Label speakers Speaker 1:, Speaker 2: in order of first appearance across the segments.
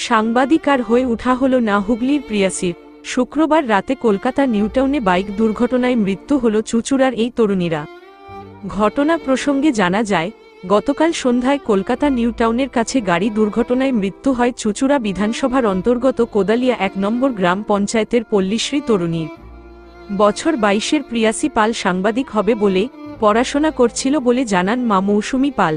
Speaker 1: সাংবাদিক আর হয়ে ওঠা হলো না হুগলির প্রিয়াসীর। শুক্রবার রাতে কলকাতা নিউটাউনে বাইক দুর্ঘটনায় মৃত্যু হল চুঁচুড়ার এই তরুণীরা। ঘটনা প্রসঙ্গে জানা যায়, গতকাল সন্ধ্যায় কলকাতা নিউটাউনের কাছে গাড়ি দুর্ঘটনায় মৃত্যু হয় চুঁচুড়া বিধানসভার অন্তর্গত কোদালিয়া ১ নম্বর গ্রাম পঞ্চায়েতের পল্লীশ্রী তরুণীর। বছর ২২-এর প্রিয়াসী পাল সাংবাদিক হবে বলে পড়াশোনা করছিল বলে জানান মা মৌসুমী পাল।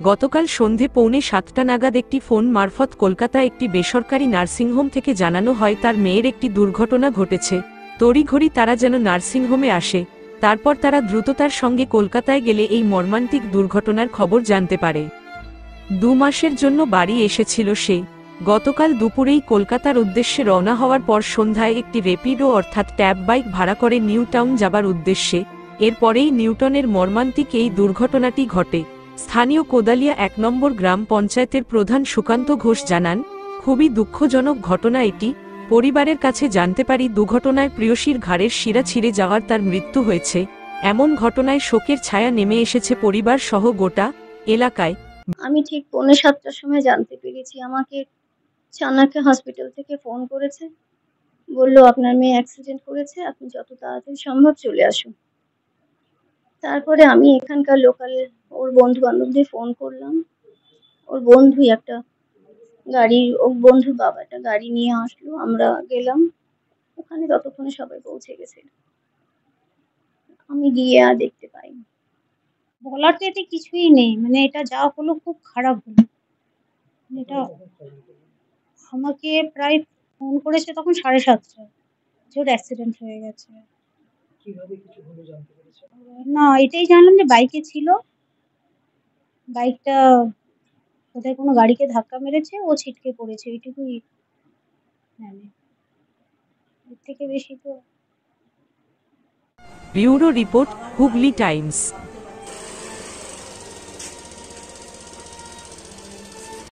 Speaker 1: গতকাল সন্ধে পৌনে ৭টা নাগাদ একটি ফোন মারফত কলকাতা একটি বেসরকারি নার্সিংহোম থেকে জানানো হয় তার মেয়ের একটি দুর্ঘটনা ঘটেছে। তড়িঘড়ি তারা যেন নার্সিংহোমে আসে। তারপর তারা দ্রুততার সঙ্গে কলকাতায় গেলে এই মর্মান্তিক দুর্ঘটনার খবর জানতে পারে। ২ মাসের জন্য বাড়ি এসেছিল সে। গতকাল দুপুরেই কলকাতার উদ্দেশ্যে রওনা হওয়ার পর সন্ধ্যায় একটি র্যাপিডো অর্থাৎ ট্যাব বাইক ভাড়া করে নিউটাউন যাবার উদ্দেশ্যে। এরপরেই নিউটনের মর্মান্তিক এই দুর্ঘটনাটি ঘটে। স্থানীয় কোদালিয়া ১ নম্বর গ্রাম পঞ্চায়েতের প্রধান সুকান্ত ঘোষ জানান, খুবই দুঃখজনক ঘটনা এটি। পরিবারের কাছে জানতে পারি দুর্ঘটনায় প্রিয়সীর ঘাড়ের শিরা ছিঁড়ে যাওয়ার তার মৃত্যু হয়েছে। এমন ঘটনায় শোকের ছায়া নেমে এসেছে পরিবার সহ গোটা এলাকায়।
Speaker 2: আমি ঠিক পৌনে ৭টার সময় জানতে পেরেছি। আমাকে চাণক্য হসপিটাল থেকে ফোন করেছে, বলল আপনার মেয়ে অ্যাক্সিডেন্ট করেছে, আপনি যত তাড়াতাড়ি সম্ভব চলে আসুন। তারপরে আমি এখানকার লোকাল ওর বন্ধু বান্ধবদের ফোন করলাম। ওর বন্ধুই একটা গাড়ি, ওর বন্ধুর বাবা একটা গাড়ি নিয়ে আসলো, আমরা গেলাম ওখানে। ততক্ষণে সবাই পৌঁছে গেছিল। আমি গিয়ে আর দেখতে পাইনি।
Speaker 3: বলার তো এতে কিছুই নেই, মানে এটা যা হলো খুব খারাপ হলো। এটা আমাকে প্রায় ফোন করেছে তখন ৭:৩০ যে ওর অ্যাক্সিডেন্ট হয়ে গেছে। না, এটাই জানলাম যে বাইকে ছিল, বাইকটা কোথায় কোনো গাড়িকে ধাক্কা মেরেছে, ও ছিটকে পড়েছে, এইটুকুই জানি। এর থেকে বেশি তো।
Speaker 1: Bureau report, Hooghly Times.